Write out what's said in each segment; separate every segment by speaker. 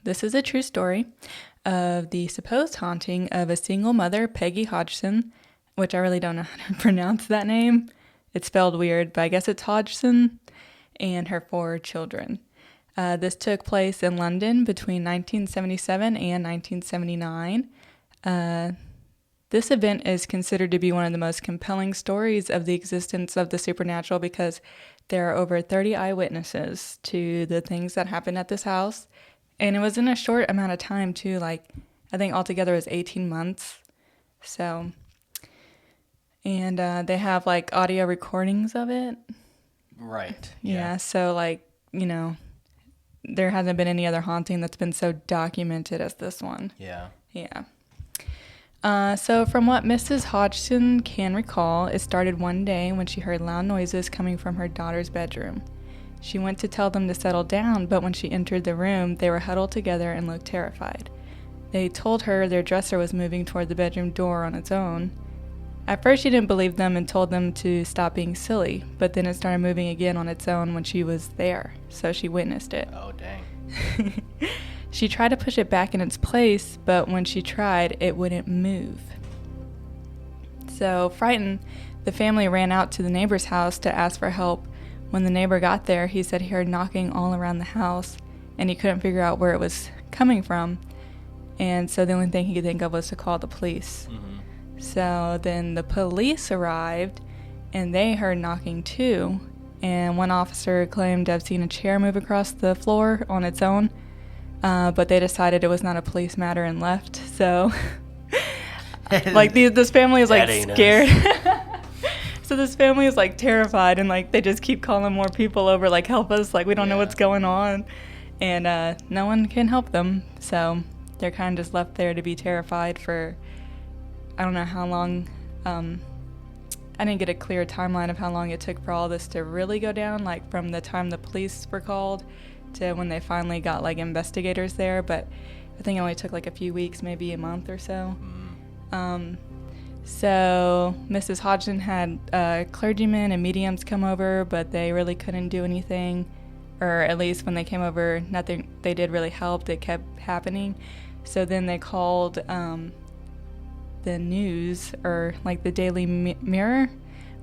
Speaker 1: This is a true story of the supposed haunting of a single mother, Peggy Hodgson, which I really don't know how to pronounce that name. It's spelled weird, but I guess it's Hodgson, and her 4 children. This took place in London between 1977 and 1979. This event is considered to be one of the most compelling stories of the existence of the supernatural because there are over 30 eyewitnesses to the things that happened at this house. And it was in a short amount of time, too. Like, I think altogether it was 18 months. So, and they have, like, audio recordings of it.
Speaker 2: Right.
Speaker 1: Yeah. So, like, you know, there hasn't been any other haunting that's been so documented as this one.
Speaker 2: Yeah.
Speaker 1: Yeah. So from what Mrs. Hodgson can recall, it started one day when she heard loud noises coming from her daughter's bedroom. She went to tell them to settle down, but when she entered the room, they were huddled together and looked terrified. They told her their dresser was moving toward the bedroom door on its own. At first, she didn't believe them and told them to stop being silly, but then it started moving again on its own when she was there, so she witnessed it.
Speaker 2: Oh, dang.
Speaker 1: She tried to push it back in its place, but when she tried, it wouldn't move. So, frightened, the family ran out to the neighbor's house to ask for help. When the neighbor got there, he said he heard knocking all around the house, and he couldn't figure out where it was coming from. And so the only thing he could think of was to call the police.
Speaker 2: Mm-hmm.
Speaker 1: So then the police arrived, and they heard knocking too. And one officer claimed to have seen a chair move across the floor on its own. But they decided it was not a police matter and left. So, like, this family is, like, scared. So this family is, like, terrified. And, like, they just keep calling more people over, like, help us. Like, we don't know what's going on. And no one can help them. So they're kind of just left there to be terrified for, I don't know how long. I didn't get a clear timeline of how long it took for all this to really go down. Like, from the time the police were called to when they finally got, like, investigators there, but I think it only took, like, a few weeks, maybe a month or so. So Mrs. Hodgson had clergymen and mediums come over, but they really couldn't do anything, or at least when they came over, nothing they did really helped. It kept happening. So then they called the news, or, like, the Daily Mirror,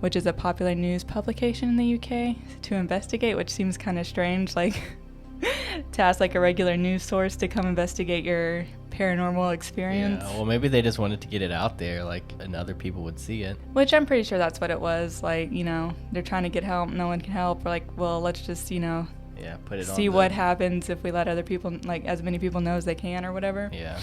Speaker 1: which is a popular news publication in the UK, to investigate, which seems kind of strange, like, to ask, like, a regular news source to come investigate your paranormal experience.
Speaker 2: Yeah, well, maybe they just wanted to get it out there, like, and other people would see it.
Speaker 1: Which I'm pretty sure that's what it was. Like, you know, they're trying to get help, no one can help. We're like, well, let's just, you know,
Speaker 2: put it
Speaker 1: see what happens if we let other people, like, as many people know as they can or whatever.
Speaker 2: Yeah.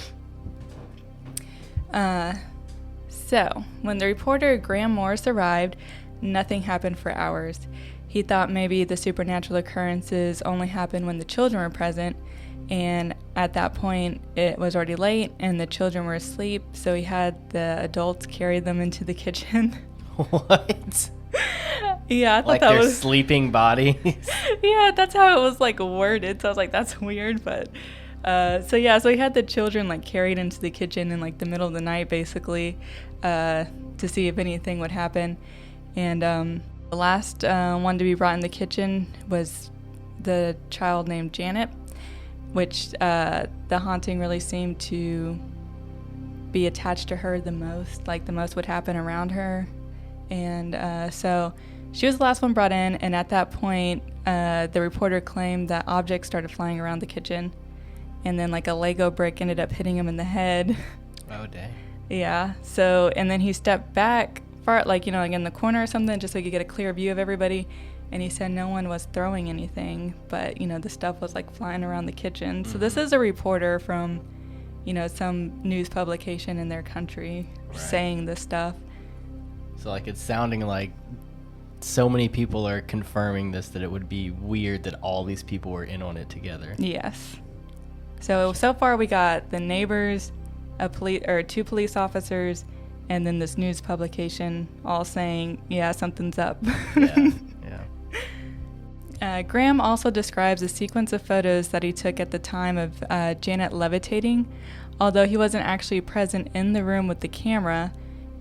Speaker 1: So, when the reporter Graham Morris arrived, nothing happened for hours. He thought maybe the supernatural occurrences only happened when the children were present, and at that point, it was already late, and the children were asleep, so he had the adults carry them into the kitchen.
Speaker 2: What?
Speaker 1: Yeah, I thought
Speaker 2: like
Speaker 1: that
Speaker 2: their
Speaker 1: was...
Speaker 2: sleeping bodies?
Speaker 1: Yeah, that's how it was, like, worded, so I was like, that's weird, but... So he had the children, like, carried into the kitchen in, like, the middle of the night, basically, to see if anything would happen. And the last one to be brought in the kitchen was the child named Janet, which the haunting really seemed to be attached to her the most. Like, the most would happen around her. And so she was the last one brought in, and at that point, the reporter claimed that objects started flying around the kitchen. And then, like, a Lego brick ended up hitting him in the head.
Speaker 2: Oh, dang.
Speaker 1: Yeah. So, and then he stepped back far, like, you know, like in the corner or something, just so he could get a clear view of everybody. And he said no one was throwing anything, but, you know, the stuff was, like, flying around the kitchen. So this is a reporter from, you know, some news publication in their country saying this stuff.
Speaker 2: So, like, it's sounding like so many people are confirming this, that it would be weird that all these people were in on it together.
Speaker 1: Yes. So far we got the neighbors, two police officers, and then this news publication all saying, yeah, something's up. Yeah. Graham also describes a sequence of photos that he took at the time of Janet levitating. Although he wasn't actually present in the room with the camera,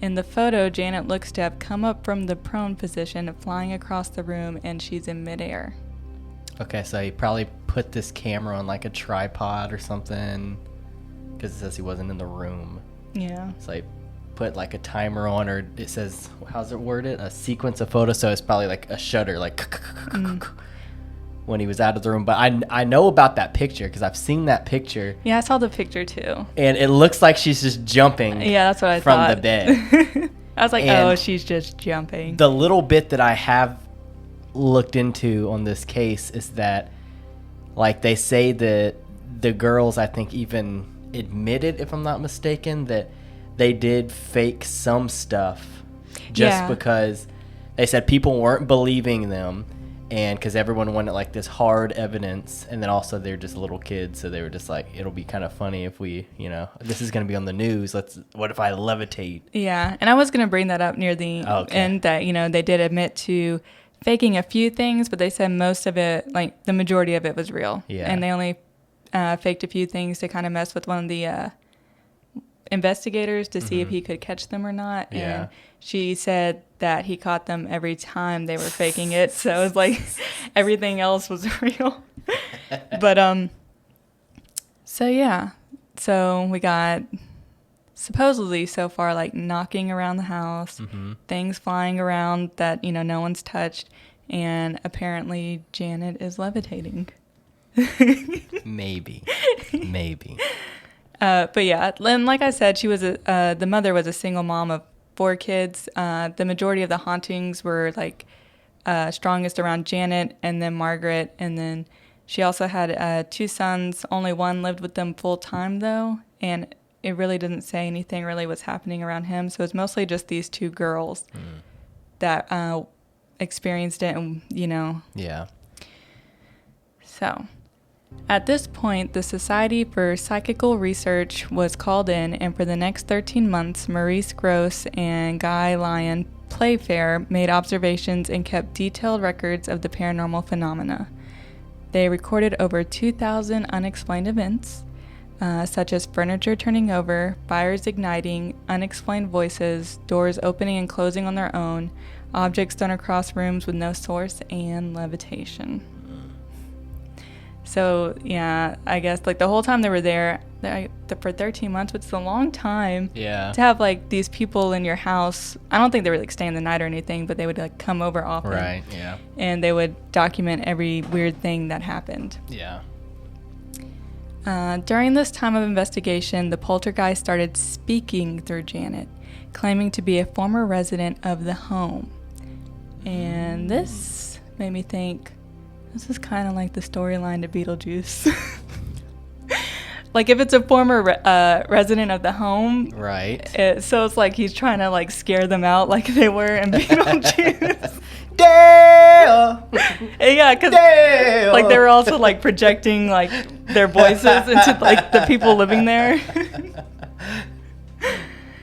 Speaker 1: in the photo, Janet looks to have come up from the prone position, flying across the room, and she's in midair.
Speaker 2: Okay, so he probably put this camera on like a tripod or something, because it says he wasn't in the room.
Speaker 1: Yeah.
Speaker 2: So he put like a timer on, or it says, how's it worded? A sequence of photos. So it's probably like a shutter, like when he was out of the room. But I know about that picture because I've seen that picture.
Speaker 1: Yeah, I saw the picture too.
Speaker 2: And it looks like she's just jumping.
Speaker 1: Yeah, that's what I
Speaker 2: from
Speaker 1: thought.
Speaker 2: the bed.
Speaker 1: I was like,
Speaker 2: And
Speaker 1: oh, she's just jumping.
Speaker 2: The little bit that I have looked into on this case is that, like, they say that the girls, I think, even admitted, if I'm not mistaken, that they did fake some stuff just because they said people weren't believing them, and because everyone wanted like this hard evidence, and then also they're just little kids, so they were just like, it'll be kind of funny if we, this is going to be on the news, what if I levitate?
Speaker 1: Yeah, and I was going to bring that up near the end, that they did admit to faking a few things, but they said most of it, like the majority of it, was real.
Speaker 2: Yeah.
Speaker 1: And they only faked a few things to kind of mess with one of the investigators to see if he could catch them or not.
Speaker 2: Yeah.
Speaker 1: And she said that he caught them every time they were faking it. So it was like everything else was real. But so yeah. So we got supposedly so far like knocking around the house, things flying around that no one's touched, and apparently Janet is levitating.
Speaker 2: Maybe.
Speaker 1: But yeah, and like I said, she was the mother was a single mom of 4 kids. The majority of the hauntings were like strongest around Janet and then Margaret, and then she also had 2 sons. Only one lived with them full time though, and it really didn't say anything really was happening around him. So it's mostly just these 2 girls that experienced it, and
Speaker 2: Yeah.
Speaker 1: So at this point, the Society for Psychical Research was called in, and for the next 13 months, Maurice Gross and Guy Lyon Playfair made observations and kept detailed records of the paranormal phenomena. They recorded over 2,000 unexplained events, such as furniture turning over, fires igniting, unexplained voices, doors opening and closing on their own, objects thrown across rooms with no source, and levitation. So, yeah, I guess, like, the whole time they were there, for 13 months, which is a long time to have, like, these people in your house. I don't think they would, like, stay in the night or anything, but they would, like, come over often.
Speaker 2: Right, yeah.
Speaker 1: And they would document every weird thing that happened.
Speaker 2: Yeah.
Speaker 1: During this time of investigation, the poltergeist started speaking through Janet, claiming to be a former resident of the home. And this made me think, this is kind of like the storyline to Beetlejuice. Like, if it's a former resident of the home.
Speaker 2: Right.
Speaker 1: So it's like he's trying to, like, scare them out like they were in Beetlejuice.
Speaker 2: Dale!
Speaker 1: Yeah, because, like, they were also, like, projecting, like, their voices into, like, the people living there.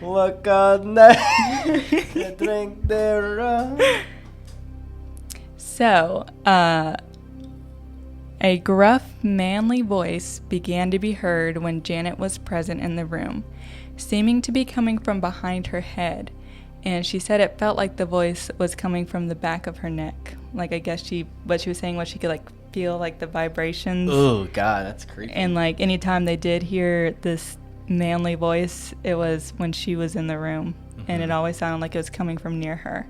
Speaker 2: Look on that. Drink their rum.
Speaker 1: So, a gruff, manly voice began to be heard when Janet was present in the room, seeming to be coming from behind her head, and she said it felt like the voice was coming from the back of her neck. Like, I guess what she was saying was she could, like, feel, like, the vibrations.
Speaker 2: Oh, God, that's creepy.
Speaker 1: And, like, anytime they did hear this manly voice, it was when she was in the room, and it always sounded like it was coming from near her.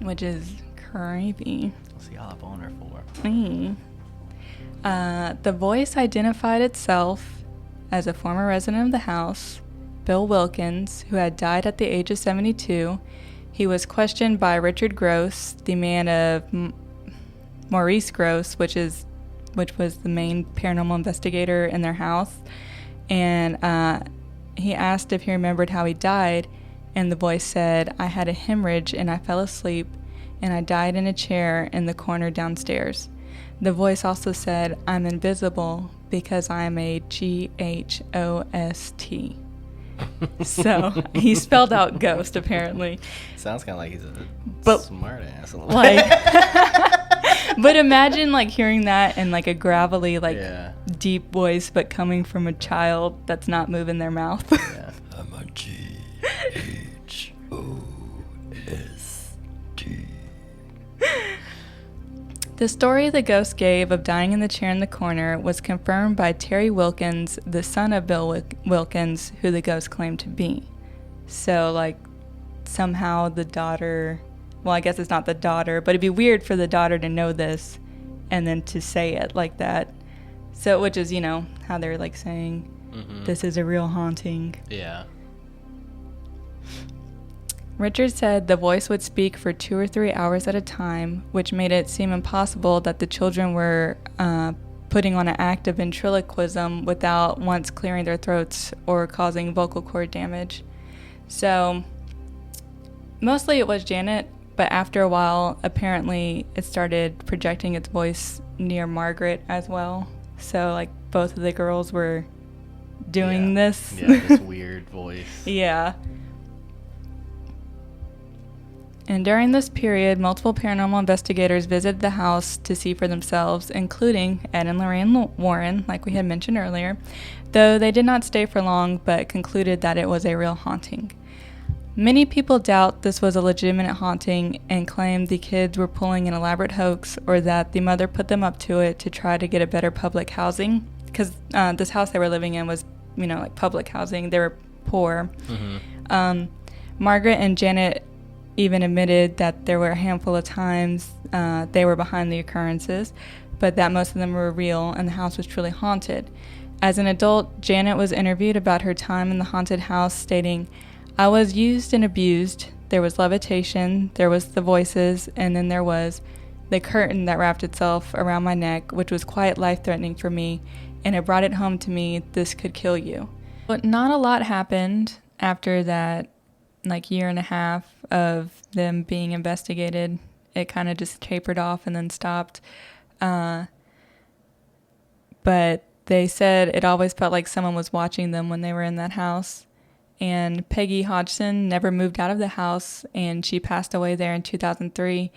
Speaker 1: Which is creepy.
Speaker 2: See all up on her for.
Speaker 1: The voice identified itself as a former resident of the house, Bill Wilkins, who had died at the age of 72. He was questioned by Richard Gross, the man of Maurice Gross, which was the main paranormal investigator in their house, and he asked if he remembered how he died, and the voice said, "I had a hemorrhage and I fell asleep, and I died in a chair in the corner downstairs." The voice also said, "I'm invisible because I'm a GHOST." So he spelled out ghost, apparently.
Speaker 2: Sounds kind of like he's a smart ass.
Speaker 1: Like, but imagine, like, hearing that in, like, a gravelly, like, deep voice, but coming from a child that's not moving their mouth.
Speaker 2: Yeah.
Speaker 3: I'm a GHOST.
Speaker 1: The story the ghost gave of dying in the chair in the corner was confirmed by Terry Wilkins, the son of Bill Wilkins, who the ghost claimed to be. So, like, somehow the daughter, well, I guess it's not the daughter, but it'd be weird for the daughter to know this and then to say it like that. So, which is, you know, how they're, like, saying, this is a real haunting.
Speaker 2: Yeah.
Speaker 1: Richard said the voice would speak for 2 or 3 hours at a time, which made it seem impossible that the children were putting on an act of ventriloquism without once clearing their throats or causing vocal cord damage. So, mostly it was Janet, but after a while, apparently it started projecting its voice near Margaret as well. So, like, both of the girls were doing this.
Speaker 2: Yeah, this weird voice.
Speaker 1: Yeah. And during this period, multiple paranormal investigators visited the house to see for themselves, including Ed and Lorraine Warren, like we had mentioned earlier, though they did not stay for long but concluded that it was a real haunting. Many people doubt this was a legitimate haunting and claim the kids were pulling an elaborate hoax or that the mother put them up to it to try to get a better public housing, because this house they were living in was, you know, like public housing. They were poor. Margaret and Janet even admitted that there were a handful of times they were behind the occurrences, but that most of them were real and the house was truly haunted. As an adult, Janet was interviewed about her time in the haunted house, stating, "I was used and abused. There was levitation, there was the voices, and then there was the curtain that wrapped itself around my neck, which was quite life-threatening for me, and it brought it home to me, this could kill you." But not a lot happened after that, like, year and a half of them being investigated. It kind of just tapered off and then stopped. But they said it always felt like someone was watching them when they were in that house. And Peggy Hodgson never moved out of the house, and she passed away there in 2003.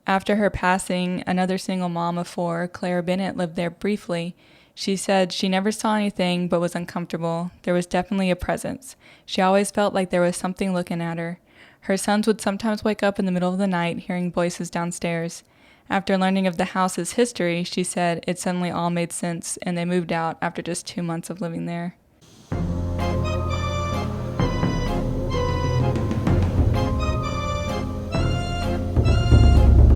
Speaker 1: After her passing, another single mom of 4, Claire Bennett, lived there briefly. She said she never saw anything but was uncomfortable. There was definitely a presence. She always felt like there was something looking at her. Her sons would sometimes wake up in the middle of the night hearing voices downstairs. After learning of the house's history, she said it suddenly all made sense and they moved out after just 2 months of living there.